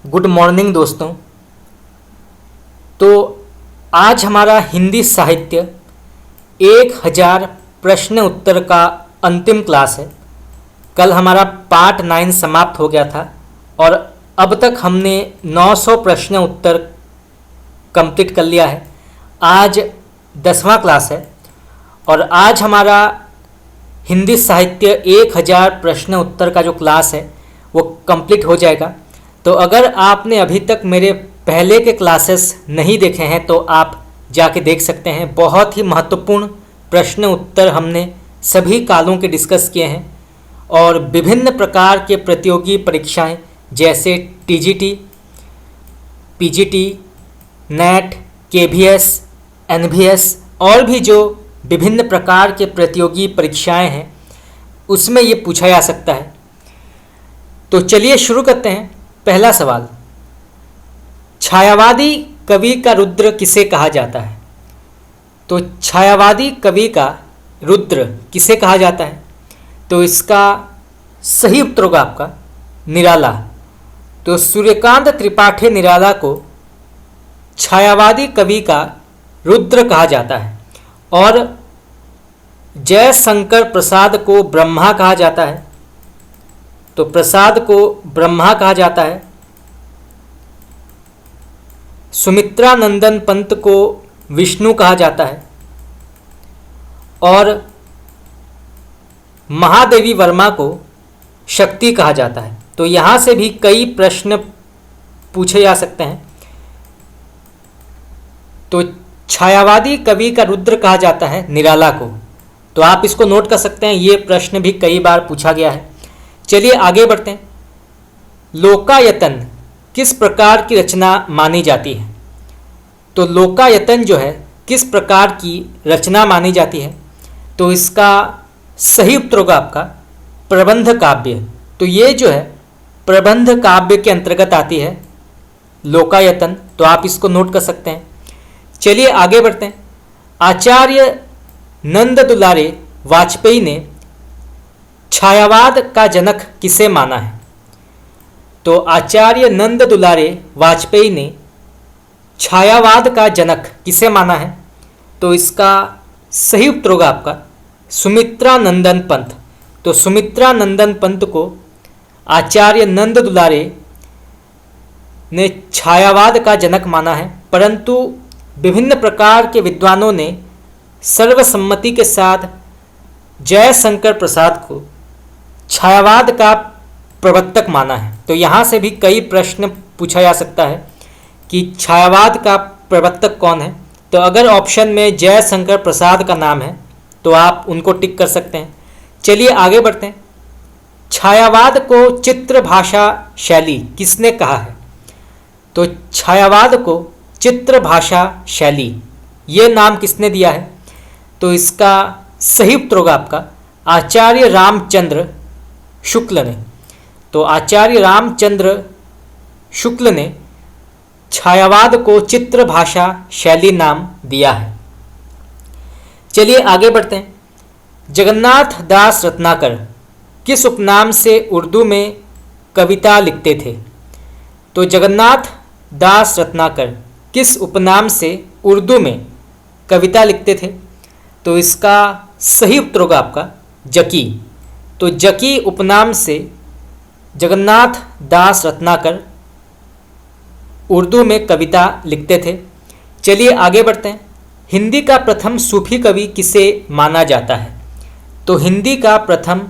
Good morning दोस्तों। तो आज हमारा हिंदी साहित्य 1000 प्रश्न उत्तर का अंतिम क्लास है। कल हमारा पार्ट 9 समाप्त हो गया था और अब तक हमने 900 प्रश्न उत्तर कंप्लीट कर लिया है। आज 10वां क्लास है और आज हमारा हिंदी साहित्य 1000 प्रश्न उत्तर का जो क्लास है वो कंप्लीट हो जाएगा। तो अगर आपने अभी तक मेरे पहले के क्लासेस नहीं देखे हैं तो आप जाके देख सकते हैं। बहुत ही महत्वपूर्ण प्रश्न उत्तर हमने सभी कालों के डिस्कस किए हैं और विभिन्न प्रकार के प्रतियोगी परीक्षाएं जैसे TGT, PGT, NET, KVS, NVS और भी जो विभिन्न प्रकार के प्रतियोगी परीक्षाएं हैं उसमें ये पूछा जा सकता है। तो चलिए शुरू करते हैं। पहला सवाल, छायावादी कवि का रुद्र किसे कहा जाता है? तो छायावादी कवि का रुद्र किसे कहा जाता है? तो इसका सही उत्तर होगा आपका निराला। तो सूर्यकांत त्रिपाठी निराला को छायावादी कवि का रुद्र कहा जाता है और जयशंकर प्रसाद को ब्रह्मा कहा जाता है। तो प्रसाद को ब्रह्मा कहा जाता है। सुमित्रा नंदन पंत को विष्णु कहा जाता है और महादेवी वर्मा को शक्ति कहा जाता है। तो यहाँ से भी कई प्रश्न पूछे जा सकते हैं। तो छायावादी कवि का रुद्र कहा जाता है निराला को। तो आप इसको नोट कर सकते हैं, ये प्रश्न भी कई बार पूछा गया है। चलिए आगे बढ़ते हैं। लोकायतन किस प्रकार की रचना मानी जाती है? तो लोकायतन जो है किस प्रकार की रचना मानी जाती है? तो इसका सही उत्तर होगा आपका प्रबंध काव्य। तो ये जो है प्रबंध काव्य के अंतर्गत आती है लोकायतन। तो आप इसको नोट कर सकते हैं। चलिए आगे बढ़ते हैं। आचार्य नंद दुलारे वाजपेयी ने छायावाद का जनक किसे माना है? तो आचार्य नंद दुलारे वाजपेयी ने छायावाद का जनक किसे माना है? तो इसका सही उत्तर होगा आपका सुमित्रा नंदन पंत। तो सुमित्रा नंदन पंत को आचार्य नंद दुलारे ने छायावाद का जनक माना है, परंतु विभिन्न प्रकार के विद्वानों ने सर्वसम्मति के साथ जयशंकर प्रसाद को छायावाद का प्रवर्तक माना है। तो यहाँ से भी कई प्रश्न पूछा जा सकता है कि छायावाद का प्रवर्तक कौन है। तो अगर ऑप्शन में जयशंकर प्रसाद का नाम है तो आप उनको टिक कर सकते हैं। चलिए आगे बढ़ते हैं। छायावाद को चित्र भाषा शैली किसने कहा है? तो छायावाद को चित्र भाषा शैली ये नाम किसने दिया है? तो इसका सही उत्तर होगा आपका आचार्य रामचंद्र शुक्ल ने। तो आचार्य रामचंद्र शुक्ल ने छायावाद को चित्र भाषा शैली नाम दिया है। चलिए आगे बढ़ते हैं। जगन्नाथ दास रत्नाकर किस उपनाम से उर्दू में कविता लिखते थे? तो जगन्नाथ दास रत्नाकर किस उपनाम से उर्दू में कविता लिखते थे? तो इसका सही उत्तर होगा आपका जकी। तो जकी उपनाम से जगन्नाथ दास रत्नाकर उर्दू में कविता लिखते थे। चलिए आगे बढ़ते हैं। हिंदी का प्रथम सूफी कवि किसे माना जाता है? तो हिंदी का प्रथम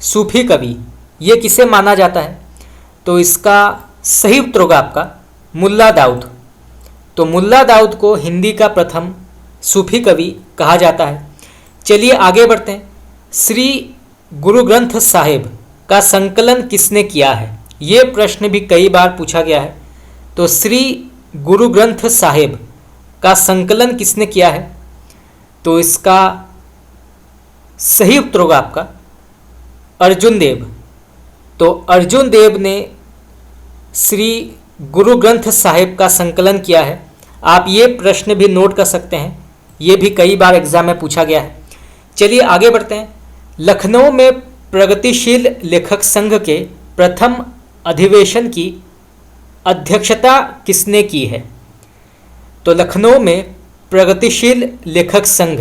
सूफी कवि ये किसे माना जाता है? तो इसका सही उत्तर होगा आपका मुल्ला दाऊद। तो मुल्ला दाऊद को हिंदी का प्रथम सूफी कवि कहा जाता है। चलिए आगे बढ़ते हैं। श्री गुरु ग्रंथ साहिब का संकलन किसने किया है? ये प्रश्न भी कई बार पूछा गया है। तो श्री गुरु ग्रंथ साहिब का संकलन किसने किया है? तो इसका सही उत्तर होगा आपका अर्जुन देव। तो अर्जुन देव ने श्री गुरु ग्रंथ साहिब का संकलन किया है। आप ये प्रश्न भी नोट कर सकते हैं, ये भी कई बार एग्जाम में पूछा गया है। चलिए आगे बढ़ते हैं। लखनऊ में प्रगतिशील लेखक संघ के प्रथम अधिवेशन की अध्यक्षता किसने की है? तो लखनऊ में प्रगतिशील लेखक संघ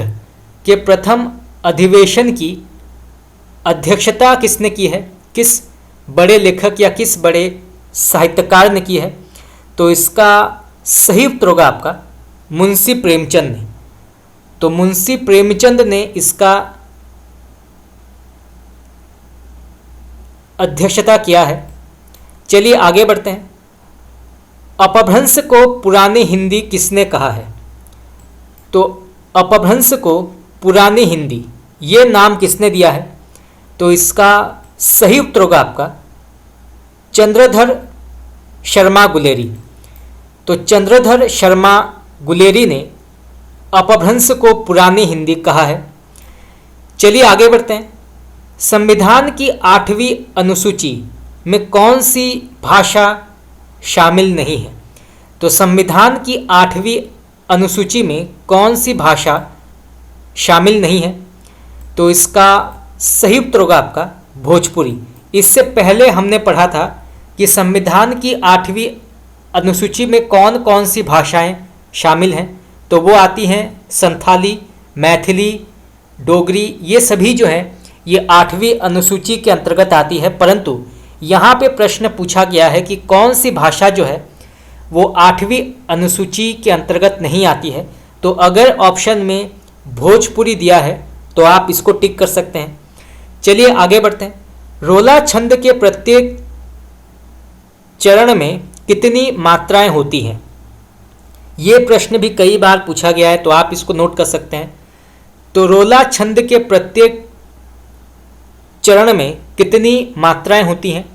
के प्रथम अधिवेशन की अध्यक्षता किसने की है? किस बड़े लेखक या किस बड़े साहित्यकार ने की है? तो इसका सही उत्तर होगा आपका मुंशी प्रेमचंद ने। तो मुंशी प्रेमचंद ने इसका अध्यक्षता किया है। चलिए आगे बढ़ते हैं। अपभ्रंश को पुरानी हिंदी किसने कहा है? तो अपभ्रंश को पुरानी हिंदी ये नाम किसने दिया है? तो इसका सही उत्तर होगा आपका चंद्रधर शर्मा गुलेरी। तो चंद्रधर शर्मा गुलेरी ने अपभ्रंश को पुरानी हिंदी कहा है। चलिए आगे बढ़ते हैं। संविधान की 8वीं अनुसूची में कौन सी भाषा शामिल नहीं है? तो संविधान की 8वीं अनुसूची में कौन सी भाषा शामिल नहीं है? तो इसका सही उत्तर होगा आपका भोजपुरी। इससे पहले हमने पढ़ा था कि संविधान की 8वीं अनुसूची में कौन कौन सी भाषाएं शामिल हैं। तो वो आती हैं संथाली, मैथिली, डोगरी, ये सभी जो है ये 8वीं अनुसूची के अंतर्गत आती है। परंतु यहाँ पे प्रश्न पूछा गया है कि कौन सी भाषा जो है वो 8वीं अनुसूची के अंतर्गत नहीं आती है। तो अगर ऑप्शन में भोजपुरी दिया है तो आप इसको टिक कर सकते हैं। चलिए आगे बढ़ते हैं। रोला छंद के प्रत्येक चरण में कितनी मात्राएं होती हैं? ये प्रश्न भी कई बार पूछा गया है, तो आप इसको नोट कर सकते हैं। तो रोला छंद के प्रत्येक चरण में कितनी मात्राएं होती हैं?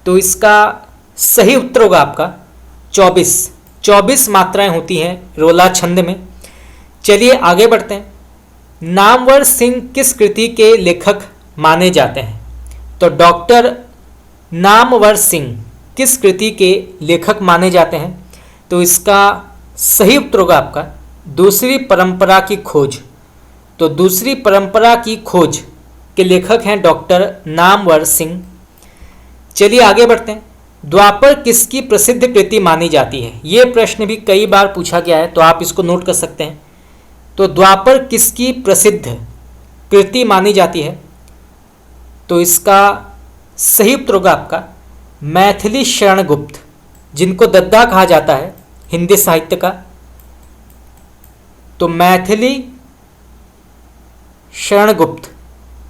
तो इसका सही उत्तर होगा आपका 24 मात्राएं होती हैं रोला छंद में। चलिए आगे बढ़ते हैं। नामवर सिंह किस कृति के लेखक माने जाते हैं? तो डॉक्टर नामवर सिंह किस कृति के लेखक माने जाते हैं? तो इसका सही उत्तर होगा आपका दूसरी परंपरा की खोज। तो दूसरी परंपरा की खोज के लेखक हैं डॉक्टर नामवर सिंह। चलिए आगे बढ़ते हैं। द्वापर किसकी प्रसिद्ध कृति मानी जाती है? ये प्रश्न भी कई बार पूछा गया है, तो आप इसको नोट कर सकते हैं। तो द्वापर किसकी प्रसिद्ध कृति मानी जाती है? तो इसका सही उत्तर होगा आपका मैथिली शरण गुप्त, जिनको दद्दा कहा जाता है हिंदी साहित्य का। तो मैथिली शरण गुप्त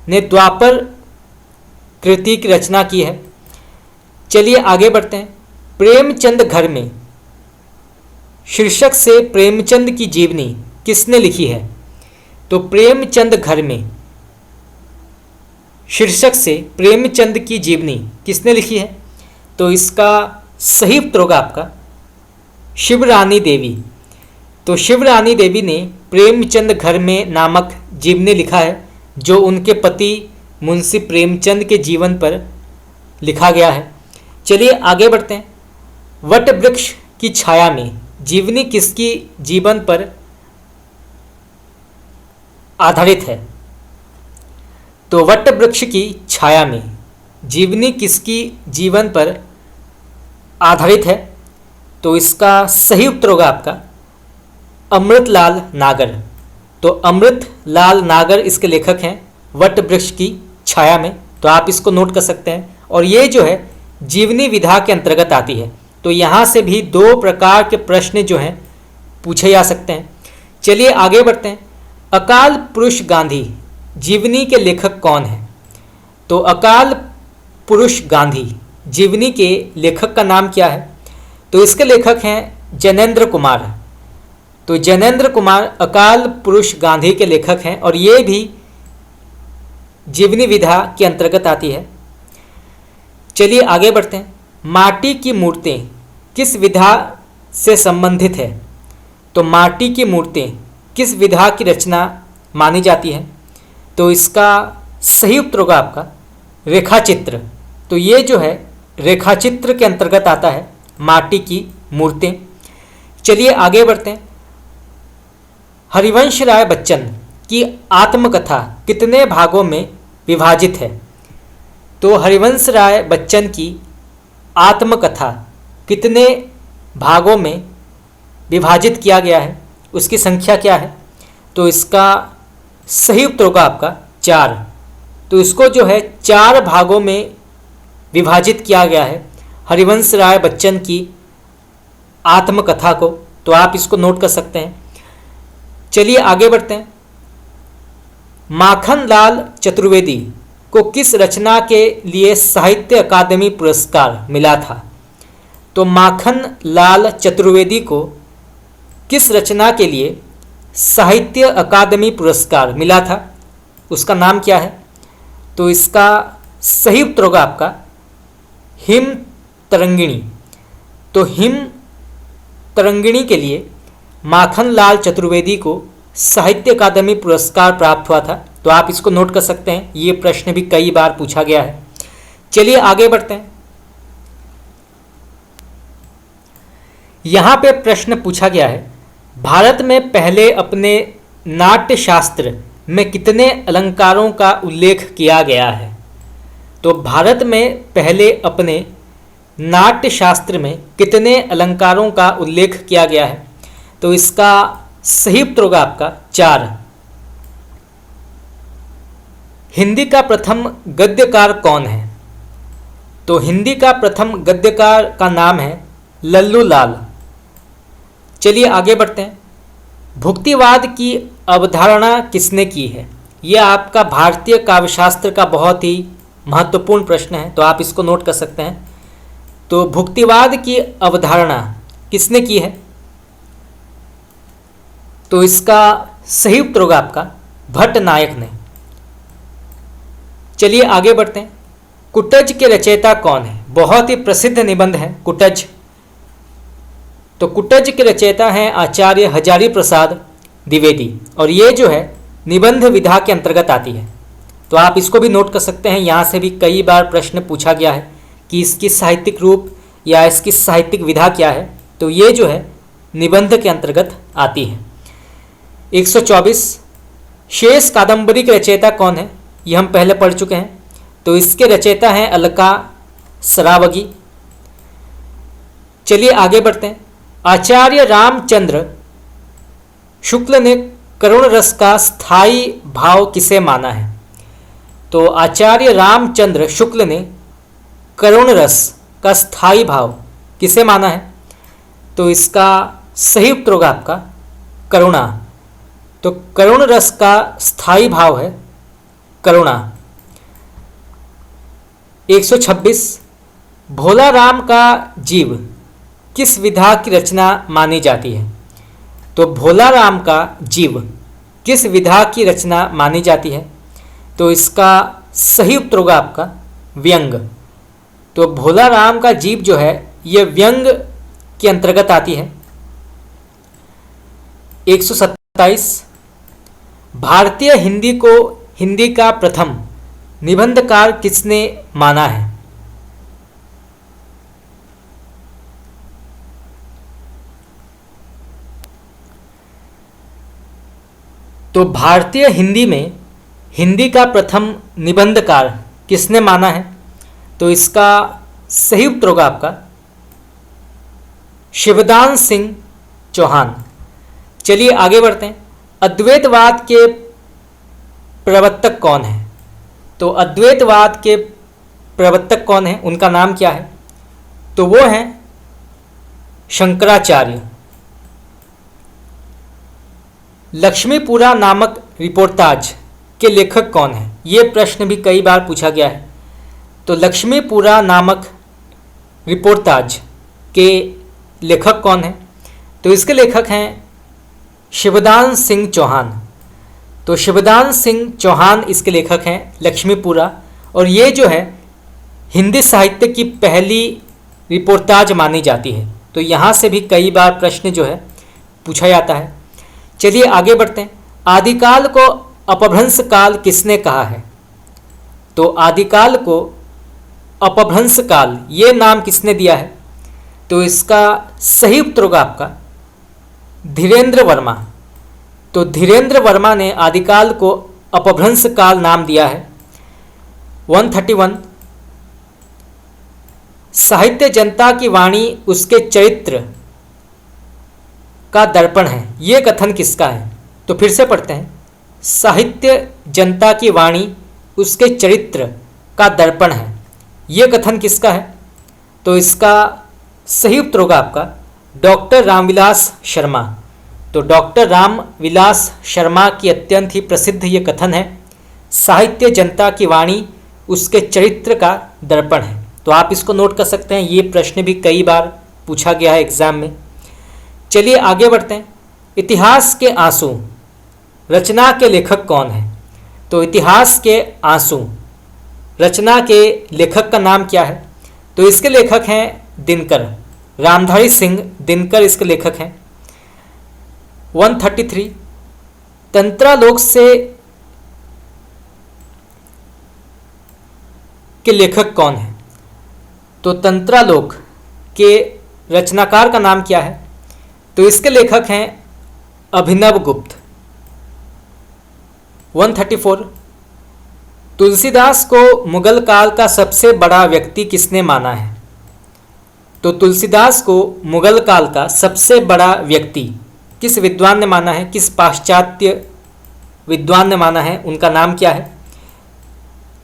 ने द्वापर कृति की रचना की है। चलिए आगे बढ़ते हैं। प्रेमचंद घर में शीर्षक से प्रेमचंद की जीवनी किसने लिखी है? तो प्रेमचंद घर में शीर्षक से प्रेमचंद की जीवनी किसने लिखी है? तो इसका सही उत्तर होगा आपका शिवरानी देवी। तो शिवरानी देवी ने प्रेमचंद घर में नामक जीवनी लिखा है, जो उनके पति मुंशी प्रेमचंद के जीवन पर लिखा गया है। चलिए आगे बढ़ते हैं। वट वृक्ष की छाया में जीवनी किसकी जीवन पर आधारित है? तो वट वृक्ष की छाया में जीवनी किसकी जीवन पर आधारित है? तो इसका सही उत्तर होगा आपका अमृतलाल नागर। तो अमृतलाल नागर इसके लेखक हैं वट वृक्ष की छाया में। तो आप इसको नोट कर सकते हैं। और ये जो है जीवनी विधा के अंतर्गत आती है। तो यहाँ से भी 2 प्रकार के प्रश्न जो हैं पूछे जा सकते हैं। चलिए आगे बढ़ते हैं। अकाल पुरुष गांधी जीवनी के लेखक कौन हैं? तो अकाल पुरुष गांधी जीवनी के लेखक का नाम क्या है? तो इसके लेखक हैं जैनेंद्र कुमार। तो जैनेंद्र कुमार अकाल पुरुष गांधी के लेखक हैं और ये भी जीवनी विधा के अंतर्गत आती है। चलिए आगे बढ़ते हैं। माटी की मूर्तें किस विधा से संबंधित है? तो माटी की मूर्तें किस विधा की रचना मानी जाती है? तो इसका सही उत्तर होगा आपका रेखाचित्र। तो ये जो है रेखाचित्र के अंतर्गत आता है माटी की मूर्तें। चलिए आगे बढ़ते हैं। हरिवंश राय बच्चन की आत्मकथा कितने भागों में विभाजित है? तो हरिवंश राय बच्चन की आत्मकथा कितने भागों में विभाजित किया गया है, उसकी संख्या क्या है? तो इसका सही उत्तर होगा आपका 4। तो इसको जो है 4 भागों में विभाजित किया गया है हरिवंश राय बच्चन की आत्मकथा को। तो आप इसको नोट कर सकते हैं। चलिए आगे बढ़ते हैं। माखनलाल चतुर्वेदी को किस रचना के लिए साहित्य अकादमी पुरस्कार मिला था? तो माखनलाल चतुर्वेदी को किस रचना के लिए साहित्य अकादमी पुरस्कार मिला था? उसका नाम क्या है? तो इसका सही उत्तर होगा आपका हिम तरंगिणी। तो हिम तरंगिणी के लिए माखनलाल चतुर्वेदी को साहित्य अकादमी पुरस्कार प्राप्त हुआ था। तो आप इसको नोट कर सकते हैं, ये प्रश्न भी कई बार पूछा गया है। चलिए आगे बढ़ते हैं। यहाँ पे प्रश्न पूछा गया है, भारत में पहले अपने नाट्य शास्त्र में कितने अलंकारों का उल्लेख किया गया है? तो भारत में पहले अपने नाट्य शास्त्र में कितने अलंकारों का उल्लेख किया गया है? तो इसका सही उत्तर होगा आपका 4। हिंदी का प्रथम गद्यकार कौन है? तो हिंदी का प्रथम गद्यकार का नाम है लल्लू लाल। चलिए आगे बढ़ते हैं। भुक्तिवाद की अवधारणा किसने की है? यह आपका भारतीय काव्यशास्त्र का बहुत ही महत्वपूर्ण प्रश्न है, तो आप इसको नोट कर सकते हैं। तो भुक्तिवाद की अवधारणा किसने की है? तो इसका सही उत्तर होगा आपका भट्टनायक ने। चलिए आगे बढ़ते हैं। कुटज के रचयिता कौन है? बहुत ही प्रसिद्ध निबंध है कुटज। तो कुटज के रचयिता हैं आचार्य हजारी प्रसाद द्विवेदी, और ये जो है निबंध विधा के अंतर्गत आती है। तो आप इसको भी नोट कर सकते हैं। यहाँ से भी कई बार प्रश्न पूछा गया है कि इसकी साहित्यिक रूप या इसकी साहित्यिक विधा क्या है। तो ये जो है निबंध के अंतर्गत आती है। 124 शेष कादंबरी के रचयिता कौन है? ये हम पहले पढ़ चुके हैं। तो इसके रचयिता हैं अलका सरावगी। चलिए आगे बढ़ते हैं। आचार्य रामचंद्र शुक्ल ने करुण रस का स्थायी भाव किसे माना है? तो आचार्य रामचंद्र शुक्ल ने करुण रस का स्थायी भाव किसे माना है? तो इसका सही उत्तर होगा आपका करुणा। तो करुण रस का स्थायी भाव है करुणा। 126 भोला राम का जीव किस विधा की रचना मानी जाती है? तो भोला राम का जीव किस विधा की रचना मानी जाती है? तो इसका सही उत्तर होगा आपका व्यंग। तो भोला राम का जीव जो है ये व्यंग के अंतर्गत आती है। 127 भारतीय हिंदी को हिंदी का प्रथम निबंधकार किसने माना है? तो भारतीय हिंदी में हिंदी का प्रथम निबंधकार किसने माना है? तो इसका सही उत्तर होगा आपका शिवदान सिंह चौहान। चलिए आगे बढ़ते हैं। अद्वैतवाद के प्रवर्तक कौन है? तो अद्वैतवाद के प्रवर्तक कौन है, उनका नाम क्या है? तो वो हैं शंकराचार्य। लक्ष्मीपुरा नामक रिपोर्टाज के लेखक कौन है? ये प्रश्न भी कई बार पूछा गया है। तो लक्ष्मीपुरा नामक रिपोर्टाज के लेखक कौन है? तो इसके लेखक हैं शिवदान सिंह चौहान। तो शिवदान सिंह चौहान इसके लेखक हैं लक्ष्मीपुरा, और ये जो है हिंदी साहित्य की पहली रिपोर्टाज मानी जाती है। तो यहाँ से भी कई बार प्रश्न जो है पूछा जाता है। चलिए आगे बढ़ते हैं। आदिकाल को अपभ्रंश काल किसने कहा है? तो आदिकाल को अपभ्रंश काल ये नाम किसने दिया है? तो इसका सही उत्तर होगा आपका धीरेन्द्र वर्मा। तो धीरेन्द्र वर्मा ने आदिकाल को अपभ्रंश काल नाम दिया है। 131 साहित्य जनता की वाणी उसके चरित्र का दर्पण है, ये कथन किसका है? तो फिर से पढ़ते हैं। साहित्य जनता की वाणी उसके चरित्र का दर्पण है, ये कथन किसका है? तो इसका सही उत्तर होगा आपका डॉक्टर रामविलास शर्मा। तो डॉक्टर रामविलास शर्मा की अत्यंत ही प्रसिद्ध ये कथन है, साहित्य जनता की वाणी उसके चरित्र का दर्पण है। तो आप इसको नोट कर सकते हैं, ये प्रश्न भी कई बार पूछा गया है एग्जाम में। चलिए आगे बढ़ते हैं। इतिहास के आंसू रचना के लेखक कौन है? तो इतिहास के आंसू रचना के लेखक का नाम क्या है? तो इसके लेखक हैं दिनकर, रामधारी सिंह दिनकर इसके लेखक हैं। 133 तंत्रालोक से के लेखक कौन है? तो तंत्रालोक के रचनाकार का नाम क्या है? तो इसके लेखक हैं अभिनव गुप्त। 134 तुलसीदास को मुगल काल का सबसे बड़ा व्यक्ति किसने माना है? तो तुलसीदास को मुगल काल का सबसे बड़ा व्यक्ति किस विद्वान ने माना है, किस पाश्चात्य विद्वान ने माना है, उनका नाम क्या है?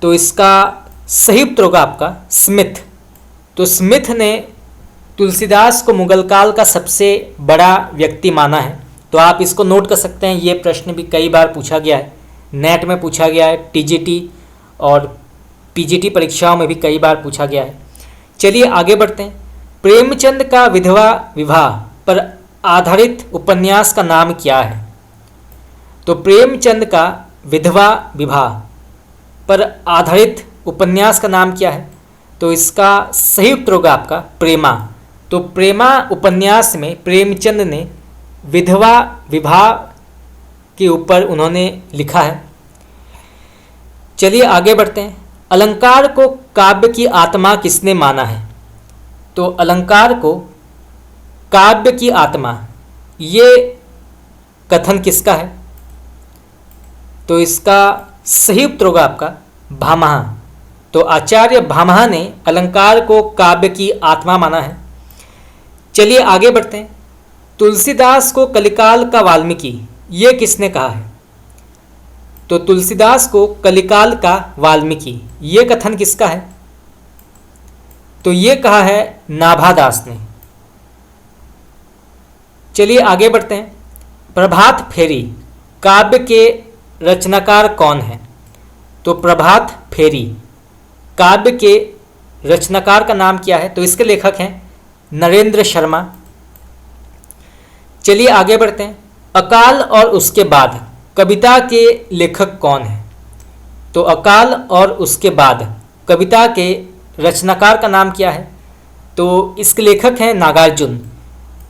तो इसका सही उत्तर होगा आपका स्मिथ। तो स्मिथ ने तुलसीदास को मुगल काल का सबसे बड़ा व्यक्ति माना है। तो आप इसको नोट कर सकते हैं, ये प्रश्न भी कई बार पूछा गया है, नेट में पूछा गया है, टीजीटी और पीजीटी परीक्षाओं में भी कई बार पूछा गया है। चलिए आगे बढ़ते हैं। प्रेमचंद का विधवा विवाह पर आधारित उपन्यास का नाम क्या है? तो प्रेमचंद का विधवा विवाह पर आधारित उपन्यास का नाम क्या है? तो इसका सही उत्तर होगा आपका प्रेमा। तो प्रेमा उपन्यास में प्रेमचंद ने विधवा विवाह के ऊपर उन्होंने लिखा है। चलिए आगे बढ़ते हैं। अलंकार को काव्य की आत्मा किसने माना है? तो अलंकार को काव्य की आत्मा, ये कथन किसका है? तो इसका सही उत्तर होगा आपका भामह। तो आचार्य भामह ने अलंकार को काव्य की आत्मा माना है। चलिए आगे बढ़ते हैं। तुलसीदास को कलिकाल का वाल्मीकि, ये किसने कहा है? तो तुलसीदास को कलिकाल का वाल्मीकि, ये कथन किसका है? तो ये कहा है नाभादास ने। चलिए आगे बढ़ते हैं। प्रभात फेरी काव्य के रचनाकार कौन है? तो प्रभात फेरी काव्य के रचनाकार का नाम क्या है? तो इसके लेखक हैं नरेंद्र शर्मा। चलिए आगे बढ़ते हैं। अकाल और उसके बाद कविता के लेखक कौन है? तो अकाल और उसके बाद कविता के रचनाकार का नाम क्या है? तो इसके लेखक हैं नागार्जुन।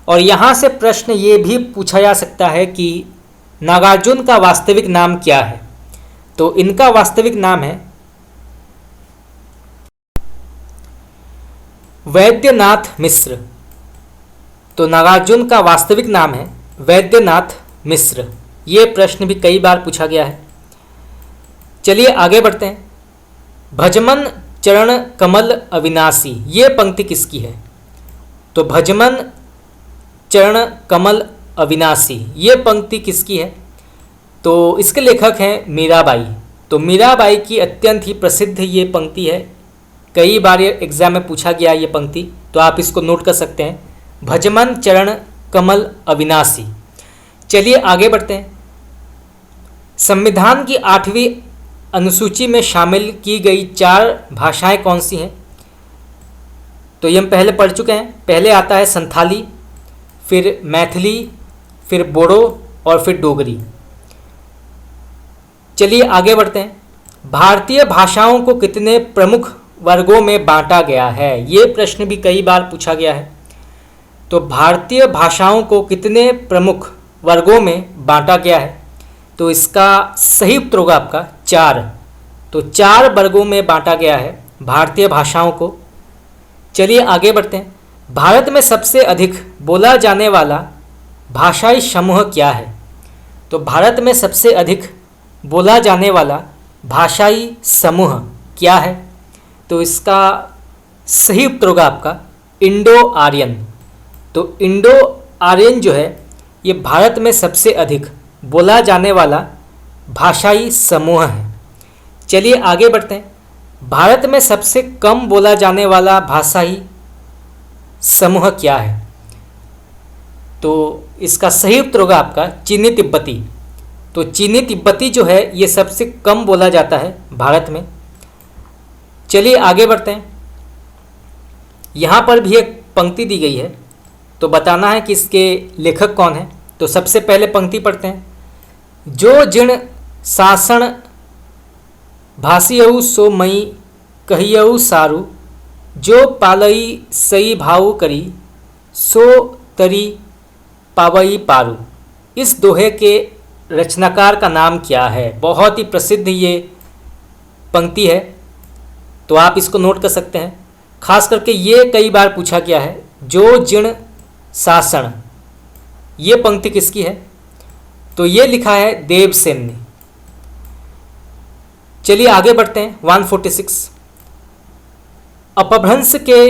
और यहाँ से प्रश्न ये भी पूछा जा सकता है कि नागार्जुन का वास्तविक नाम क्या है? तो इनका वास्तविक नाम है वैद्यनाथ मिश्र। तो नागार्जुन का वास्तविक नाम है वैद्यनाथ मिश्र। ये प्रश्न भी कई बार पूछा गया है। चलिए आगे बढ़ते हैं। भजमन चरण कमल अविनाशी, ये पंक्ति किसकी है? तो भजमन चरण कमल अविनाशी, ये पंक्ति किसकी है? तो इसके लेखक हैं मीराबाई। तो मीराबाई की अत्यंत ही प्रसिद्ध ये पंक्ति है, कई बार ये एग्जाम में पूछा गया ये पंक्ति, तो आप इसको नोट कर सकते हैं, भजमन चरण कमल अविनाशी। चलिए आगे बढ़ते हैं। संविधान की 8वीं अनुसूची में शामिल की गई 4 भाषाएं कौन सी हैं? तो ये हम पहले पढ़ चुके हैं। पहले आता है संथाली, फिर मैथिली, फिर बोडो और फिर डोगरी। चलिए आगे बढ़ते हैं। भारतीय भाषाओं को कितने प्रमुख वर्गों में बांटा गया है? ये प्रश्न भी कई बार पूछा गया है। तो भारतीय भाषाओं को कितने प्रमुख वर्गों में बांटा गया है? तो इसका सही उत्तर होगा आपका 4। तो 4 वर्गों में बांटा गया है भारतीय भाषाओं को। चलिए आगे बढ़ते हैं। भारत में सबसे अधिक बोला जाने वाला भाषाई समूह क्या है? तो भारत में सबसे अधिक बोला जाने वाला भाषाई समूह क्या है? तो इसका सही उत्तर होगा आपका इंडो आर्यन। तो इंडो आर्यन जो है ये भारत में सबसे अधिक बोला जाने वाला भाषाई समूह है। चलिए आगे बढ़ते हैं। भारत में सबसे कम बोला जाने वाला भाषाई समूह क्या है? तो इसका सही उत्तर होगा आपका चीनी तिब्बती। तो चीनी तिब्बती जो है ये सबसे कम बोला जाता है भारत में। चलिए आगे बढ़ते हैं। यहाँ पर भी एक पंक्ति दी गई है, तो बताना है कि इसके लेखक कौन है। तो सबसे पहले पंक्ति पढ़ते हैं। जो जिण शासन भाषियऊ सो मई कहियऊ सारू, जो पालई सई भाऊ करी सो तरी पावई पारू। इस दोहे के रचनाकार का नाम क्या है? बहुत ही प्रसिद्ध ये पंक्ति है, तो आप इसको नोट कर सकते हैं। खास करके ये कई बार पूछा गया है। जो जिण शासन, ये पंक्ति किसकी है? तो ये लिखा है देवसेन ने। चलिए आगे बढ़ते हैं। 146 अपभ्रंश के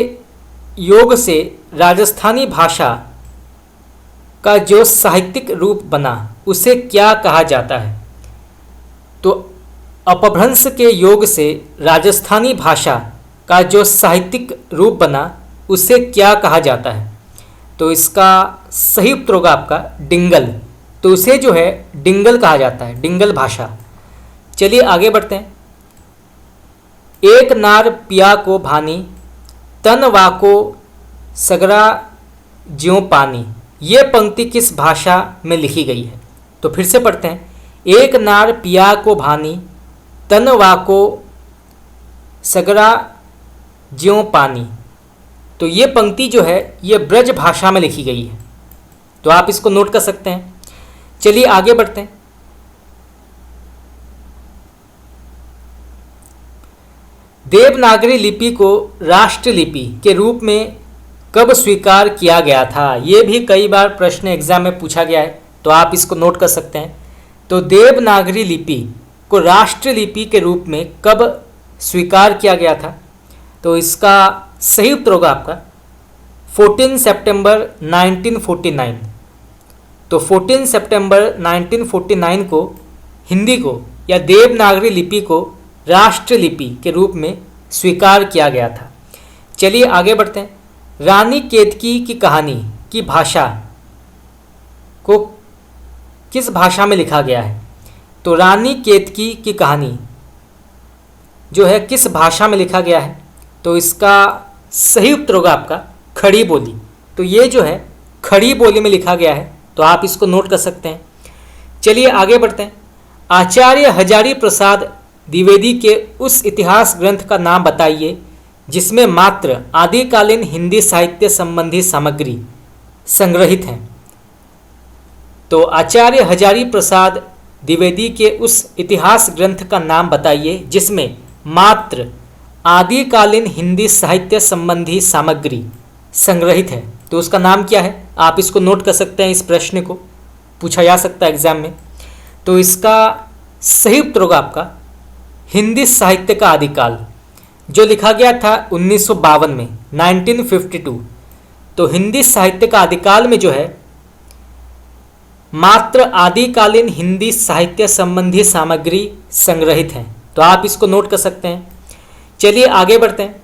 योग से राजस्थानी भाषा का जो साहित्यिक रूप बना उसे क्या कहा जाता है? तो अपभ्रंश के योग से राजस्थानी भाषा का जो साहित्यिक रूप बना उसे क्या कहा जाता है? तो इसका सही उत्तर होगा आपका डिंगल। तो उसे जो है डिंगल कहा जाता है, डिंगल भाषा। चलिए आगे बढ़ते हैं। एक नार पिया को भानी, तन वाको सगरा ज्यों पानी। ये पंक्ति किस भाषा में लिखी गई है? तो फिर से पढ़ते हैं। एक नार पिया को भानी, तन वाको सगरा ज्यों पानी। तो ये पंक्ति जो है ये ब्रज भाषा में लिखी गई है, तो आप इसको नोट कर सकते हैं। चलिए आगे बढ़ते हैं। देवनागरी लिपि को राष्ट्रलिपि के रूप में कब स्वीकार किया गया था? ये भी कई बार प्रश्न एग्जाम में पूछा गया है, तो आप इसको नोट कर सकते हैं। तो देवनागरी लिपि को राष्ट्रलिपि के रूप में कब स्वीकार किया गया था? तो इसका सही उत्तर होगा आपका 14 सितंबर 1949। तो 14 सितंबर 1949 को हिंदी को या देवनागरी लिपि को राष्ट्रलिपि के रूप में स्वीकार किया गया था। चलिए आगे बढ़ते हैं। रानी केतकी की कहानी की भाषा को किस भाषा में लिखा गया है? तो रानी केतकी की कहानी जो है किस भाषा में लिखा गया है? तो इसका सही उत्तर होगा आपका खड़ी बोली। तो ये जो है खड़ी बोली में लिखा गया है, तो आप इसको नोट कर सकते हैं। चलिए आगे बढ़ते हैं। आचार्य हजारी प्रसाद द्विवेदी के उस इतिहास ग्रंथ का नाम बताइए जिसमें मात्र आदिकालीन हिंदी साहित्य संबंधी सामग्री संग्रहित है। तो आचार्य हजारी प्रसाद द्विवेदी के उस इतिहास ग्रंथ का नाम बताइए जिसमें मात्र आदिकालीन हिंदी साहित्य संबंधी सामग्री संग्रहित है। तो उसका नाम क्या है? आप इसको नोट कर सकते हैं, इस प्रश्न को पूछा जा सकता है एग्जाम में। तो इसका सही उत्तर होगा आपका हिंदी साहित्य का आदिकाल, जो लिखा गया था 1952 में, 1952। तो हिंदी साहित्य का आदिकाल में जो है मात्र आदिकालीन हिंदी साहित्य संबंधी सामग्री संग्रहित है। तो आप इसको नोट कर सकते हैं। चलिए आगे बढ़ते हैं।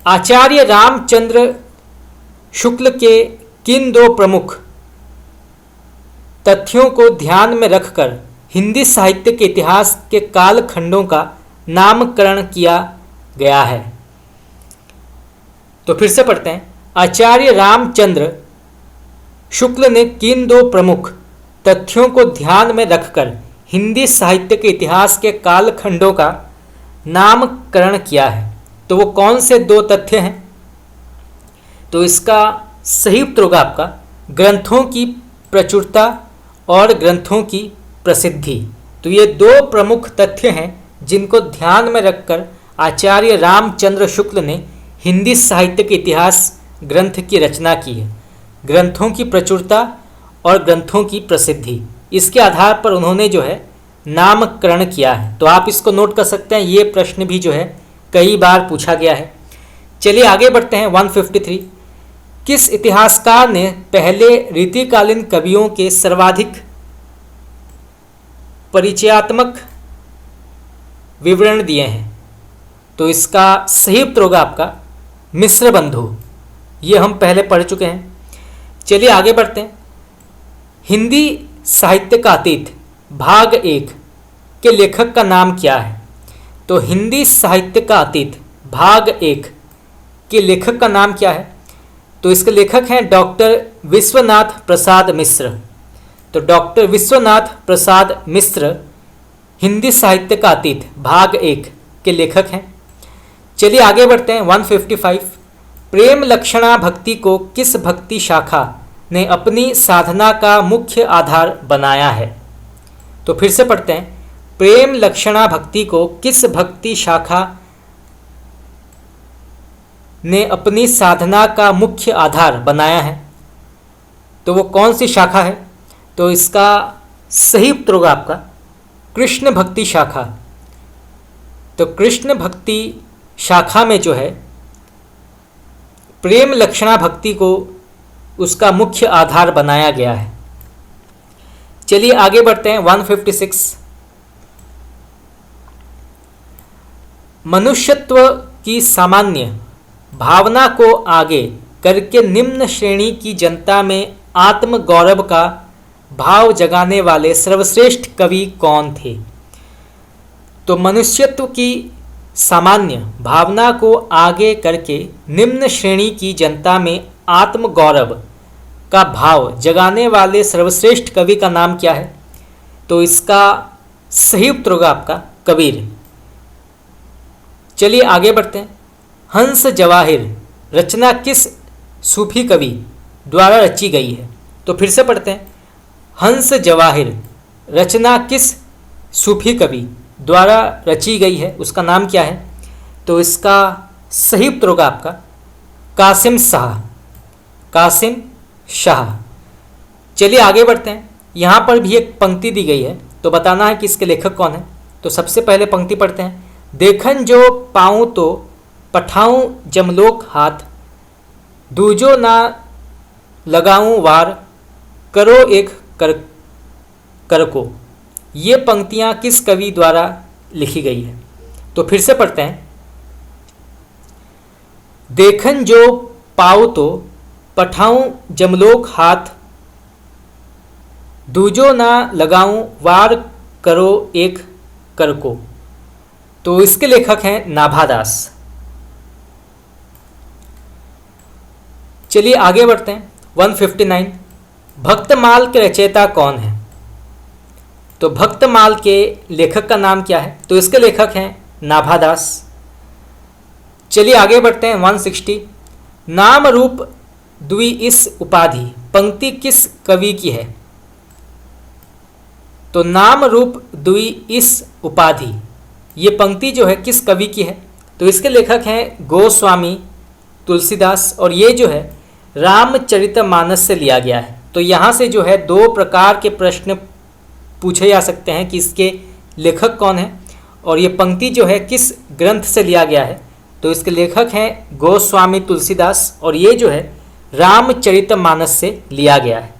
आचार्य रामचंद्र शुक्ल के किन दो प्रमुख तथ्यों को ध्यान में रखकर हिंदी साहित्य के इतिहास के कालखंडों का नामकरण किया गया है? तो फिर से पढ़ते हैं। आचार्य रामचंद्र शुक्ल ने किन दो प्रमुख तथ्यों को ध्यान में रखकर हिंदी साहित्य के इतिहास के कालखंडों का नामकरण किया है? तो वो कौन से दो तथ्य हैं? तो इसका सही उत्तर होगा आपका ग्रंथों की प्रचुरता और ग्रंथों की प्रसिद्धि। तो ये दो प्रमुख तथ्य हैं जिनको ध्यान में रखकर आचार्य रामचंद्र शुक्ल ने हिंदी साहित्य के इतिहास ग्रंथ की रचना की है। ग्रंथों की प्रचुरता और ग्रंथों की प्रसिद्धि, इसके आधार पर उन्होंने जो है नामकरण किया है। तो आप इसको नोट कर सकते हैं। ये प्रश्न भी जो है कई बार पूछा गया है। चलिए आगे बढ़ते हैं। 153, किस इतिहासकार ने पहले रीतिकालीन कवियों के सर्वाधिक परिचयात्मक विवरण दिए हैं? तो इसका सही उत्तर होगा आपका मिश्र बंधु। ये हम पहले पढ़ चुके हैं। चलिए आगे बढ़ते हैं। हिंदी साहित्य का अतीत भाग 1 के लेखक का नाम क्या है? तो हिंदी साहित्य का अतीत भाग 1 के लेखक का नाम क्या है? तो इसके लेखक हैं डॉक्टर विश्वनाथ प्रसाद मिश्र। तो डॉक्टर विश्वनाथ प्रसाद मिश्र हिंदी साहित्य का अतीत भाग 1 के लेखक हैं। चलिए आगे बढ़ते हैं। 155, प्रेम लक्षणा भक्ति को किस भक्ति शाखा ने अपनी साधना का मुख्य आधार बनाया है? तो फिर से पढ़ते हैं। प्रेम लक्षणा भक्ति को किस भक्ति शाखा ने अपनी साधना का मुख्य आधार बनाया है? तो वो कौन सी शाखा है? तो इसका सही उत्तर होगा आपका कृष्ण भक्ति शाखा। तो कृष्ण भक्ति शाखा में जो है प्रेम लक्षणा भक्ति को उसका मुख्य आधार बनाया गया है। चलिए आगे बढ़ते हैं। 156, मनुष्यत्व की सामान्य भावना को आगे करके निम्न श्रेणी की जनता में आत्म गौरव का भाव जगाने वाले सर्वश्रेष्ठ कवि कौन थे? तो मनुष्यत्व की सामान्य भावना को आगे करके निम्न श्रेणी की जनता में आत्म गौरव का भाव जगाने वाले सर्वश्रेष्ठ कवि का नाम क्या है? तो इसका सही उत्तर होगा आपका कबीर। चलिए आगे बढ़ते हैं। हंस जवाहिर रचना किस सूफी कवि द्वारा रची गई है? तो फिर से पढ़ते हैं। हंस जवाहिर रचना किस सूफी कवि द्वारा रची गई है? उसका नाम क्या है? तो इसका सही उत्तर होगा आपका कासिम शाह। कासिम शाह। चलिए आगे बढ़ते हैं। यहाँ पर भी एक पंक्ति दी गई है, तो बताना है कि इसके लेखक कौन है। तो सबसे पहले पंक्ति पढ़ते हैं। देखन जो पाऊँ तो पठाऊँ जमलोक हाथ, दूजो ना लगाऊँ वार, करो एक कर को। ये पंक्तियाँ किस कवि द्वारा लिखी गई है? तो फिर से पढ़ते हैं। देखन जो पाऊँ तो पठाऊँ जमलोक हाथ, दूजो ना लगाऊँ वार, करो एक कर को। तो इसके लेखक हैं नाभादास। चलिए आगे बढ़ते हैं। 159, भक्तमाल के रचयिता कौन है? तो भक्तमाल के लेखक का नाम क्या है? तो इसके लेखक हैं नाभादास। चलिए आगे बढ़ते हैं। 160, नाम रूप द्वि इस उपाधि पंक्ति किस कवि की है? तो नाम रूप द्वि इस उपाधि ये पंक्ति जो है किस कवि की है? तो इसके लेखक हैं गोस्वामी तुलसीदास, और ये जो है रामचरितमानस से लिया गया है। तो यहाँ से जो है दो प्रकार के प्रश्न पूछे जा सकते हैं कि इसके लेखक कौन है और ये पंक्ति जो है किस ग्रंथ से लिया गया है। तो इसके लेखक हैं गोस्वामी तुलसीदास, और ये जो है रामचरितमानस से लिया गया है।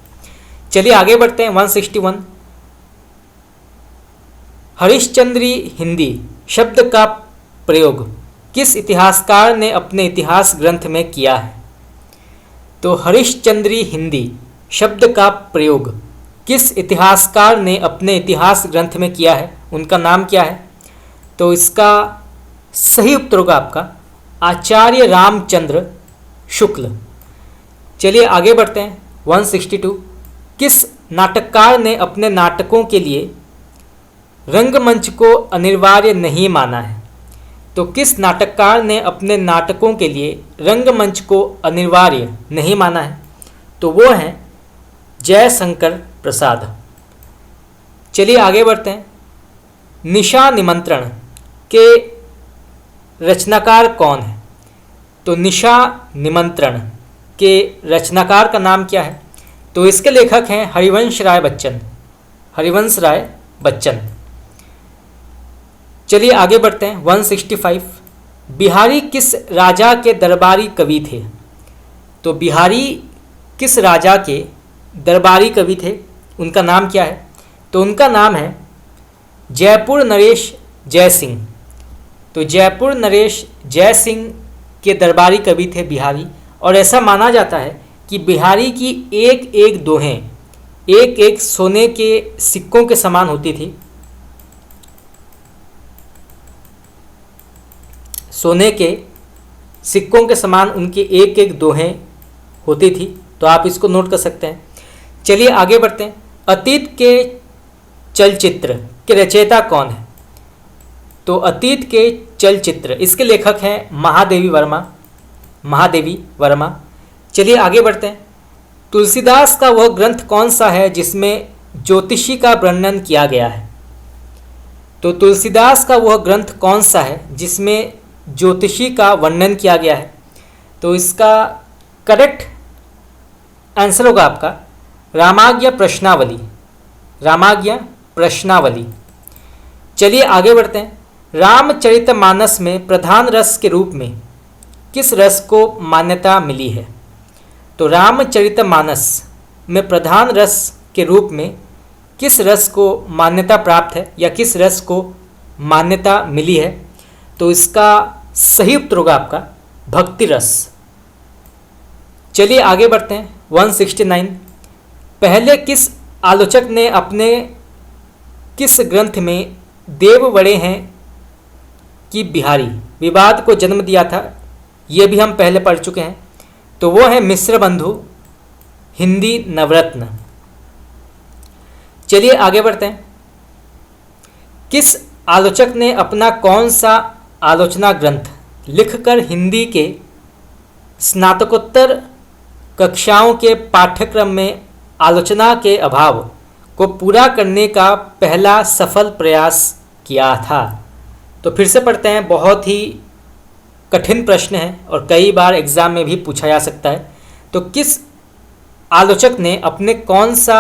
चलिए आगे बढ़ते हैं। 161, हरिश्चंद्री हिंदी शब्द का प्रयोग किस इतिहासकार ने अपने इतिहास ग्रंथ में किया है? तो हरिश्चंद्री हिंदी शब्द का प्रयोग किस इतिहासकार ने अपने इतिहास ग्रंथ में किया है? उनका नाम क्या है? तो इसका सही उत्तर होगा आपका आचार्य रामचंद्र शुक्ल। चलिए आगे बढ़ते हैं। 162, किस नाटककार ने अपने नाटकों के लिए रंगमंच को अनिवार्य नहीं माना है? तो किस नाटककार ने अपने नाटकों के लिए रंगमंच को अनिवार्य नहीं माना है? तो वो हैं जयशंकर प्रसाद। चलिए आगे बढ़ते हैं। निशा निमंत्रण के रचनाकार कौन है? तो निशा निमंत्रण के रचनाकार का नाम क्या है? तो इसके लेखक हैं हरिवंश राय बच्चन। हरिवंश राय बच्चन। चलिए आगे बढ़ते हैं। 165, बिहारी किस राजा के दरबारी कवि थे? तो बिहारी किस राजा के दरबारी कवि थे, उनका नाम क्या है? तो उनका नाम है जयपुर नरेश जय सिंह। तो जयपुर नरेश जय सिंह के दरबारी कवि थे बिहारी, और ऐसा माना जाता है कि बिहारी की एक एक दोहें एक एक सोने के सिक्कों के समान होती थी। सोने के सिक्कों के समान उनकी एक एक दोहें होती थी। तो आप इसको नोट कर सकते हैं। चलिए आगे बढ़ते हैं। अतीत के चलचित्र के रचयिता कौन है? तो अतीत के चलचित्र, इसके लेखक हैं महादेवी वर्मा। चलिए आगे बढ़ते हैं। तुलसीदास का वह ग्रंथ कौन सा है जिसमें ज्योतिषी का वर्णन किया गया है? तो तुलसीदास का वह ग्रंथ कौन सा है जिसमें ज्योतिषी का वर्णन किया गया है? तो इसका करेक्ट आंसर होगा आपका रामाज्ञा प्रश्नावली। चलिए आगे बढ़ते हैं। रामचरितमानस में प्रधान रस के रूप में किस रस को मान्यता मिली है? तो रामचरितमानस में प्रधान रस के रूप में किस रस को मान्यता प्राप्त है या किस रस को मान्यता मिली है? तो इसका सही उत्तर होगा आपका भक्ति रस। चलिए आगे बढ़ते हैं। 169 पहले किस आलोचक ने अपने किस ग्रंथ में देव बड़े हैं कि बिहारी विवाद को जन्म दिया था? ये भी हम पहले पढ़ चुके हैं। तो वो है मिश्र बंधु हिंदी नवरत्न। चलिए आगे बढ़ते हैं। किस आलोचक ने अपना कौन सा आलोचना ग्रंथ लिखकर हिंदी के स्नातकोत्तर कक्षाओं के पाठ्यक्रम में आलोचना के अभाव को पूरा करने का पहला सफल प्रयास किया था? तो फिर से पढ़ते हैं। बहुत ही कठिन प्रश्न है और कई बार एग्जाम में भी पूछा जा सकता है। तो किस आलोचक ने अपने कौन सा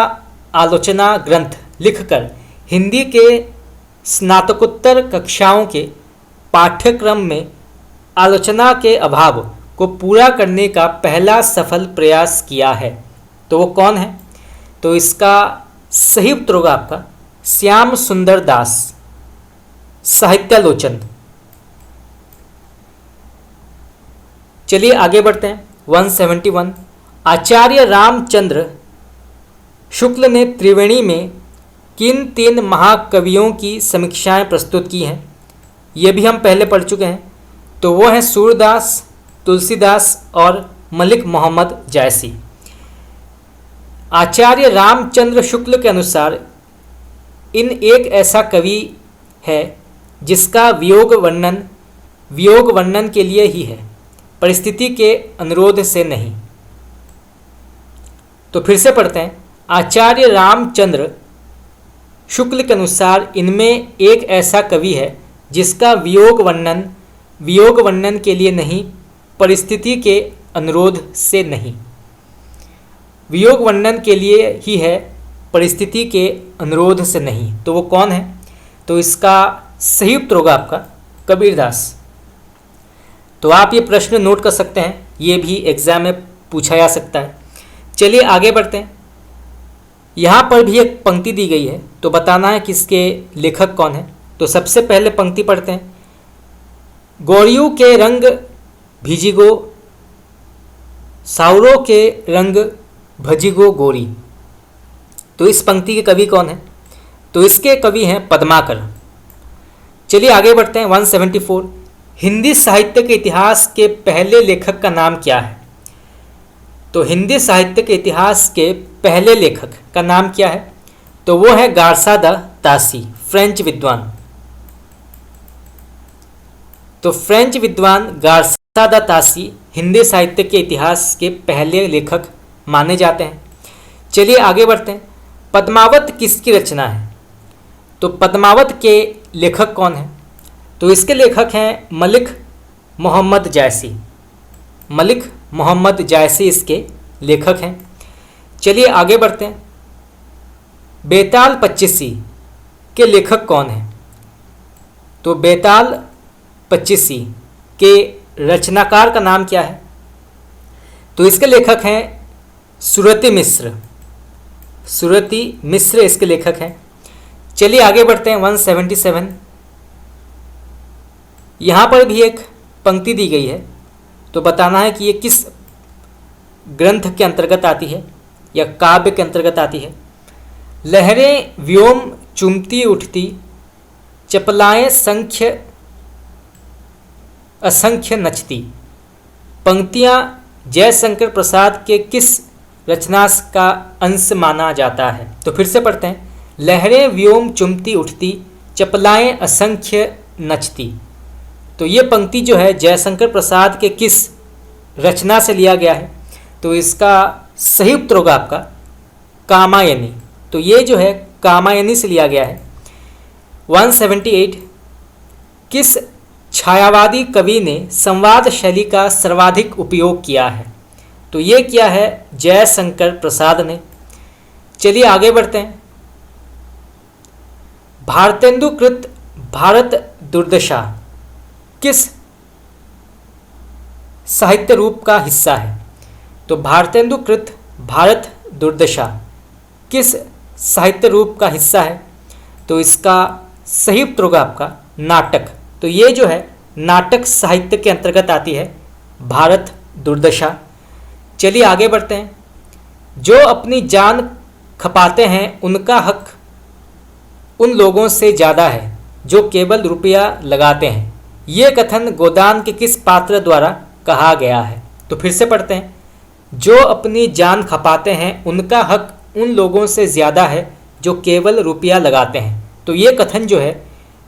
आलोचना ग्रंथ लिखकर हिंदी के स्नातकोत्तर कक्षाओं के पाठ्यक्रम में आलोचना के अभाव को पूरा करने का पहला सफल प्रयास किया है? तो वो कौन है? तो इसका सही उत्तर होगा आपका श्याम सुंदर दास साहित्यालोचन। चलिए आगे बढ़ते हैं। 171 आचार्य रामचंद्र शुक्ल ने त्रिवेणी में किन 3 महाकवियों की समीक्षाएं प्रस्तुत की हैं? ये भी हम पहले पढ़ चुके हैं। तो वो हैं सूरदास, तुलसीदास और मलिक मोहम्मद जायसी। आचार्य रामचंद्र शुक्ल के अनुसार इन एक ऐसा कवि है जिसका वियोग वर्णन के लिए ही है, परिस्थिति के अनुरोध से नहीं। तो फिर से पढ़ते हैं। आचार्य रामचंद्र शुक्ल के अनुसार इनमें एक ऐसा कवि है जिसका वियोग वर्णन के लिए नहीं, परिस्थिति के अनुरोध से नहीं। वियोग वर्णन के लिए ही है, परिस्थिति के अनुरोध से नहीं। तो वो कौन है? तो इसका सही उत्तर होगा आपका कबीरदास। तो आप ये प्रश्न नोट कर सकते हैं, ये भी एग्जाम में पूछा जा सकता है। चलिए आगे बढ़ते हैं। यहाँ पर भी एक पंक्ति दी गई है, तो बताना है कि इसके लेखक कौन है। तो सबसे पहले पंक्ति पढ़ते हैं। गौरियों के रंग भिजिगो, साउरों के रंग भजिगो गोरी। तो इस पंक्ति के कवि कौन है? तो इसके कवि हैं पद्माकर। चलिए आगे बढ़ते हैं। 174 हिंदी साहित्य के इतिहास के पहले लेखक का नाम क्या है? तो हिंदी साहित्य के इतिहास के पहले लेखक का नाम क्या है? तो वो है गारसा द तासी, फ्रेंच विद्वान। तो फ्रेंच विद्वान गारसा द तासी हिंदी साहित्य के इतिहास के पहले लेखक माने जाते हैं। चलिए आगे बढ़ते हैं। पद्मावत किसकी रचना है? तो पद्मावत के लेखक कौन हैं? तो इसके लेखक हैं मलिक मोहम्मद जायसी। मलिक मोहम्मद जायसी इसके लेखक हैं। चलिए आगे बढ़ते हैं। बेताल पच्चीसी के लेखक कौन हैं? तो बेताल पच्चीसी के रचनाकार का नाम क्या है? तो इसके लेखक हैं सुरति मिश्र। सुरति मिश्र इसके लेखक हैं। चलिए आगे बढ़ते हैं। 177 यहाँ पर भी एक पंक्ति दी गई है, तो बताना है कि ये किस ग्रंथ के अंतर्गत आती है या काव्य के अंतर्गत आती है। लहरें व्योम चुमती उठती, चपलाएं संख्य असंख्य नचती। पंक्तियाँ जयशंकर प्रसाद के किस रचना का अंश माना जाता है? तो फिर से पढ़ते हैं। लहरें व्योम चुमती उठती, चपलाएं असंख्य नचती। तो ये पंक्ति जो है जयशंकर प्रसाद के किस रचना से लिया गया है? तो इसका सही उत्तर होगा आपका कामायनी। तो ये जो है कामायनी से लिया गया है। 178 किस छायावादी कवि ने संवाद शैली का सर्वाधिक उपयोग किया है? तो ये किया है जयशंकर प्रसाद ने। चलिए आगे बढ़ते हैं। भारतेंदुकृत भारत दुर्दशा किस साहित्य रूप का हिस्सा है? तो भारतेंदुकृत भारत दुर्दशा किस साहित्य रूप का हिस्सा है? तो इसका सही उत्तर होगा आपका नाटक। तो ये जो है नाटक साहित्य के अंतर्गत आती है भारत दुर्दशा। चलिए आगे बढ़ते हैं। जो अपनी जान खपाते हैं उनका हक उन लोगों से ज़्यादा है जो केवल रुपया लगाते हैं। ये कथन गोदान के किस पात्र द्वारा कहा गया है? तो फिर से पढ़ते हैं। जो अपनी जान खपाते हैं उनका हक उन लोगों से ज़्यादा है जो केवल रुपया लगाते हैं। तो ये कथन जो है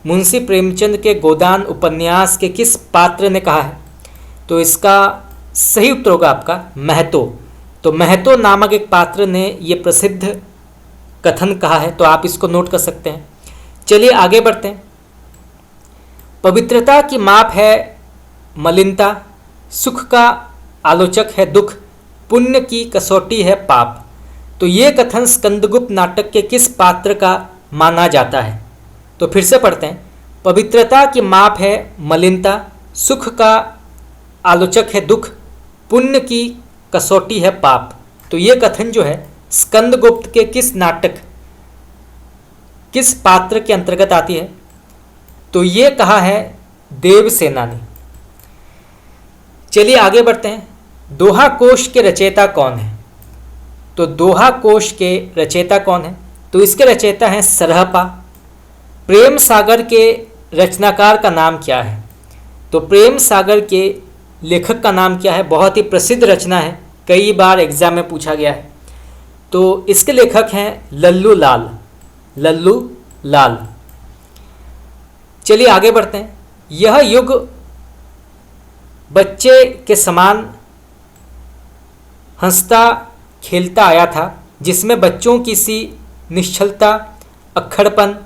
मुंशी प्रेमचंद के गोदान उपन्यास के किस पात्र ने कहा है? तो इसका सही उत्तर होगा आपका महतो। तो महतो नामक एक पात्र ने ये प्रसिद्ध कथन कहा है, तो आप इसको नोट कर सकते हैं। चलिए आगे बढ़ते हैं। पवित्रता की माप है मलिनता, सुख का आलोचक है दुख, पुण्य की कसौटी है पाप। तो ये कथन स्कंदगुप्त नाटक के किस पात्र का माना जाता है? तो फिर से पढ़ते हैं। पवित्रता की माप है मलिनता, सुख का आलोचक है दुख, पुण्य की कसौटी है पाप। तो ये कथन जो है स्कंदगुप्त के किस नाटक किस पात्र के अंतर्गत आती है? तो ये कहा है देवसेना ने। चलिए आगे बढ़ते हैं। दोहा कोश के रचयिता कौन है? तो दोहा कोश के रचयिता कौन है? तो इसके रचयिता हैं सरहपा। प्रेम सागर के रचनाकार का नाम क्या है? तो प्रेम सागर के लेखक का नाम क्या है? बहुत ही प्रसिद्ध रचना है, कई बार एग्जाम में पूछा गया है। तो इसके लेखक हैं लल्लू लाल। लल्लू लाल। चलिए आगे बढ़ते हैं। यह युग बच्चे के समान हंसता खेलता आया था, जिसमें बच्चों की सी निश्चलता, अक्खड़पन,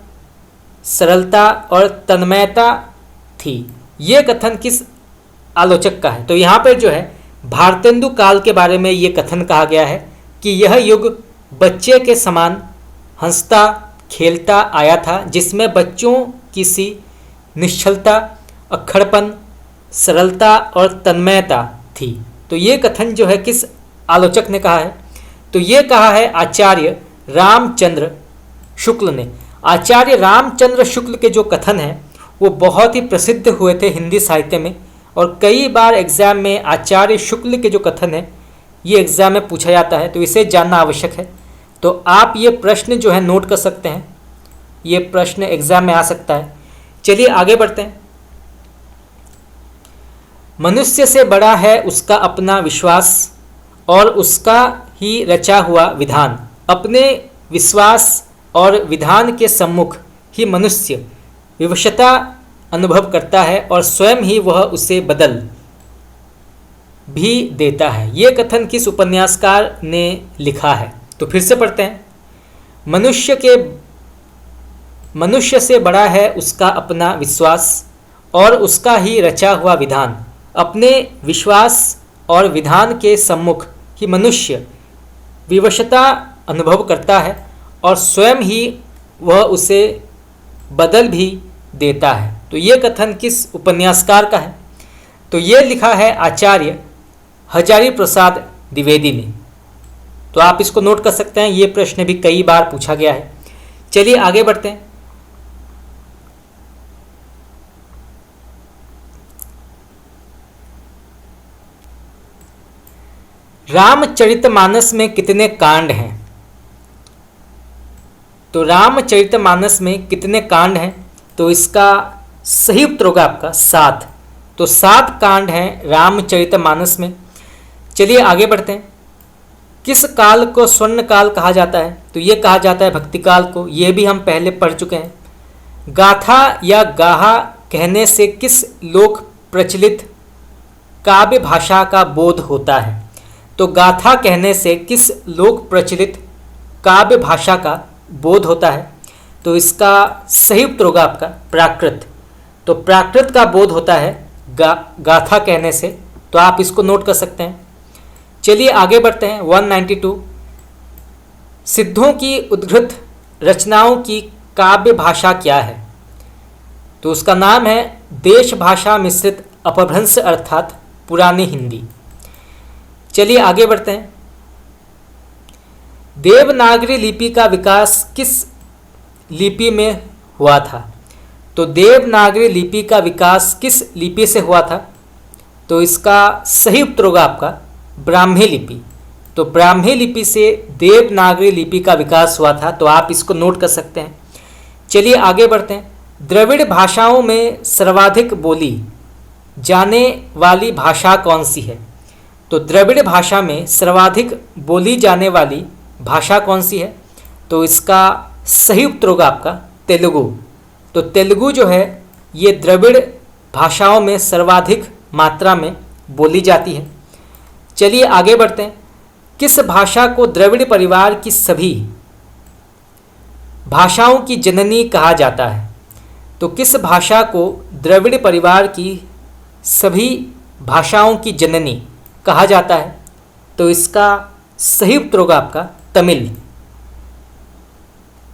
सरलता और तन्मयता थी। ये कथन किस आलोचक का है? तो यहाँ पर जो है भारतेंदु काल के बारे में ये कथन कहा गया है कि यह युग बच्चे के समान हंसता खेलता आया था, जिसमें बच्चों की सी निश्चलता, अक्खड़पन, सरलता और तन्मयता थी। तो ये कथन जो है किस आलोचक ने कहा है? तो ये कहा है आचार्य रामचंद्र शुक्ल ने। आचार्य रामचंद्र शुक्ल के जो कथन हैं वो बहुत ही प्रसिद्ध हुए थे हिंदी साहित्य में, और कई बार एग्जाम में आचार्य शुक्ल के जो कथन है ये एग्जाम में पूछा जाता है, तो इसे जानना आवश्यक है। तो आप ये प्रश्न जो है नोट कर सकते हैं, ये प्रश्न एग्जाम में आ सकता है। चलिए आगे बढ़ते हैं। मनुष्य से बड़ा है उसका अपना विश्वास और उसका ही रचा हुआ विधान। अपने विश्वास और विधान के सम्मुख ही मनुष्य विवशता अनुभव करता है और स्वयं ही वह उसे बदल भी देता है। ये कथन किस उपन्यासकार ने लिखा है? तो फिर से पढ़ते हैं। मनुष्य से बड़ा है उसका अपना विश्वास और उसका ही रचा हुआ विधान। अपने विश्वास और विधान के सम्मुख ही मनुष्य विवशता अनुभव करता है और स्वयं ही वह उसे बदल भी देता है। तो ये कथन किस उपन्यासकार का है? तो ये लिखा है आचार्य हजारी प्रसाद द्विवेदी ने। तो आप इसको नोट कर सकते हैं, ये प्रश्न भी कई बार पूछा गया है। चलिए आगे बढ़ते हैं। रामचरितमानस में कितने कांड हैं? तो रामचरितमानस में कितने कांड हैं? तो इसका सही उत्तर होगा आपका 7। तो 7 कांड हैं रामचरितमानस में। चलिए आगे बढ़ते हैं। किस काल को स्वर्ण काल कहा जाता है? तो ये कहा जाता है भक्ति काल को। ये भी हम पहले पढ़ चुके हैं। गाथा या गाहा कहने से किस लोक प्रचलित काव्य भाषा का बोध होता है? तो गाथा कहने से किस लोक प्रचलित काव्य भाषा का बोध होता है? तो इसका सही उत्तर होगा आपका प्राकृत। तो प्राकृत का बोध होता है गाथा कहने से। तो आप इसको नोट कर सकते हैं। चलिए आगे बढ़ते हैं। 192 सिद्धों की उद्धृत रचनाओं की काव्य भाषा क्या है? तो उसका नाम है देश भाषा मिश्रित अपभ्रंश अर्थात पुरानी हिंदी। चलिए आगे बढ़ते हैं। देवनागरी लिपि का विकास किस लिपि में हुआ था? तो देवनागरी लिपि का विकास किस लिपि से हुआ था? तो इसका सही उत्तर होगा आपका ब्राह्मी लिपि। तो ब्राह्मी लिपि से देवनागरी लिपि का विकास हुआ था। तो आप इसको नोट कर सकते हैं। चलिए आगे बढ़ते हैं। द्रविड़ भाषाओं में सर्वाधिक बोली जाने वाली भाषा कौन सी है? तो द्रविड़ भाषा में सर्वाधिक बोली जाने वाली भाषा कौन सी है? तो इसका सही उत्तर होगा आपका तेलुगु। तो तेलुगु जो है ये द्रविड़ भाषाओं में सर्वाधिक मात्रा में बोली जाती है। चलिए आगे बढ़ते हैं। किस भाषा को द्रविड़ परिवार की सभी भाषाओं की जननी कहा जाता है? तो किस भाषा को द्रविड़ परिवार की सभी भाषाओं की जननी कहा जाता है? तो इसका सही उत्तर होगा आपका तमिल।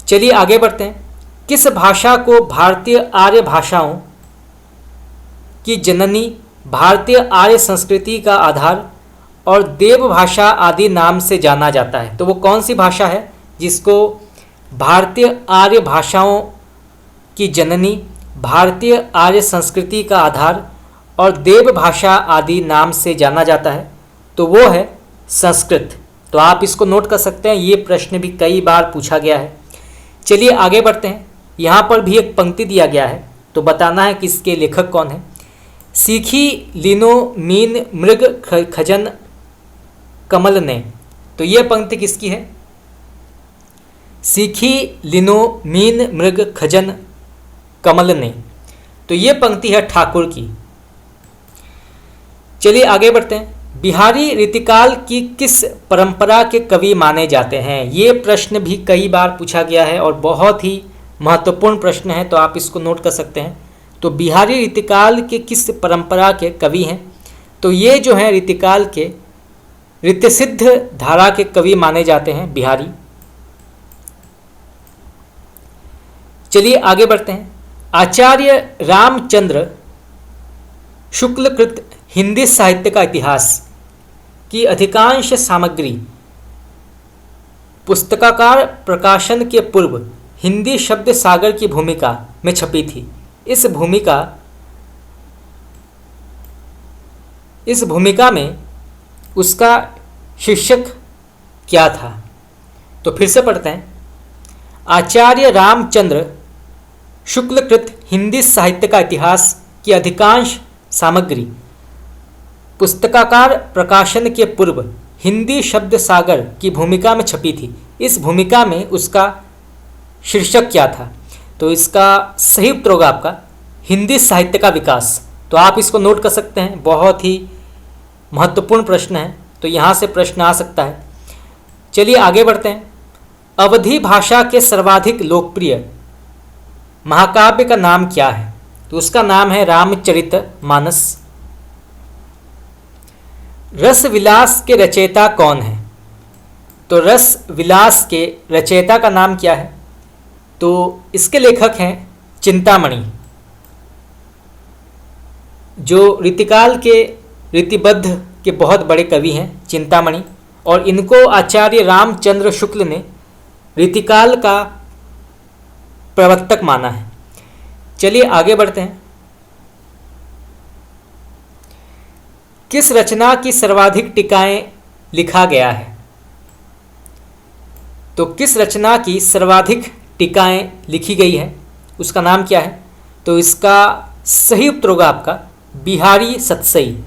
चलिए आगे बढ़ते हैं। किस भाषा को भारतीय आर्य भाषाओं की जननी, भारतीय आर्य संस्कृति का आधार और देव भाषा आदि नाम से जाना जाता है? तो वो कौन सी भाषा है जिसको भारतीय आर्य भाषाओं की जननी, भारतीय आर्य संस्कृति का आधार और देव भाषा आदि नाम से जाना जाता है? तो वो है संस्कृत। तो आप इसको नोट कर सकते हैं, ये प्रश्न भी कई बार पूछा गया है। चलिए आगे बढ़ते हैं। यहाँ पर भी एक पंक्ति दिया गया है, तो बताना है कि इसके लेखक कौन है। सीखी लीनो मीन मृग खजन कमल ने। तो ये पंक्ति किसकी है? सीखी लिनो मीन मृग खजन कमल ने। तो ये पंक्ति है ठाकुर की। चलिए आगे बढ़ते हैं। बिहारी रीतिकाल की किस परंपरा के कवि माने जाते हैं? ये प्रश्न भी कई बार पूछा गया है और बहुत ही महत्वपूर्ण प्रश्न है। तो आप इसको नोट कर सकते हैं। तो बिहारी रीतिकाल के किस परंपरा के कवि हैं? तो ये जो हैं रीतिकाल के रीतिसिद्ध धारा के कवि माने जाते हैं बिहारी। चलिए आगे बढ़ते हैं। आचार्य रामचंद्र शुक्लकृत हिंदी साहित्य का इतिहास की अधिकांश सामग्री पुस्तकाकार प्रकाशन के पूर्व हिंदी शब्द सागर की भूमिका में छपी थी। इस भूमिका में उसका शीर्षक क्या था? तो फिर से पढ़ते हैं। आचार्य रामचंद्र शुक्लकृत हिंदी साहित्य का इतिहास की अधिकांश सामग्री पुस्तकाकार प्रकाशन के पूर्व हिंदी शब्द सागर की भूमिका में छपी थी। इस भूमिका में उसका शीर्षक क्या था? तो इसका सही उत्तर होगा आपका हिंदी साहित्य का विकास। तो आप इसको नोट कर सकते हैं, बहुत ही महत्वपूर्ण प्रश्न है। तो यहाँ से प्रश्न आ सकता है। चलिए आगे बढ़ते हैं। अवधी भाषा के सर्वाधिक लोकप्रिय महाकाव्य का नाम क्या है? तो उसका नाम है रामचरितमानस। रस विलास के रचयिता कौन है? तो रस विलास के रचयिता का नाम क्या है? तो इसके लेखक हैं चिंतामणि। जो रीतिकाल के रीतिबद्ध के बहुत बड़े कवि हैं चिंतामणि, और इनको आचार्य रामचंद्र शुक्ल ने रीतिकाल का प्रवर्तक माना है। चलिए आगे बढ़ते हैं। किस रचना की सर्वाधिक टीकाएं लिखा गया है? तो किस रचना की सर्वाधिक टीकाएं लिखी गई है उसका नाम क्या है? तो इसका सही उत्तर होगा आपका बिहारी सतसई।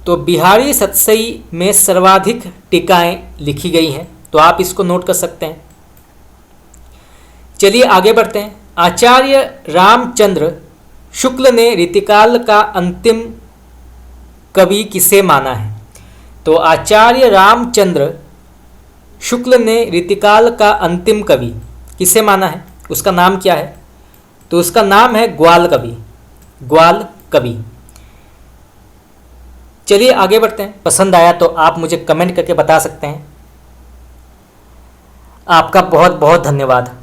तो बिहारी सतसई में सर्वाधिक टीकाएं लिखी गई हैं, तो आप इसको नोट कर सकते हैं। चलिए आगे बढ़ते हैं। आचार्य रामचंद्र शुक्ल ने रीतिकाल का अंतिम कवि किसे माना है? तो आचार्य रामचंद्र शुक्ल ने रीतिकाल का अंतिम कवि किसे माना है? उसका नाम क्या है? तो उसका नाम है ग्वाल कवि। ग्वाल कवि। चलिए आगे बढ़ते हैं। पसंद आया तो आप मुझे कमेंट करके बता सकते हैं। आपका बहुत बहुत धन्यवाद।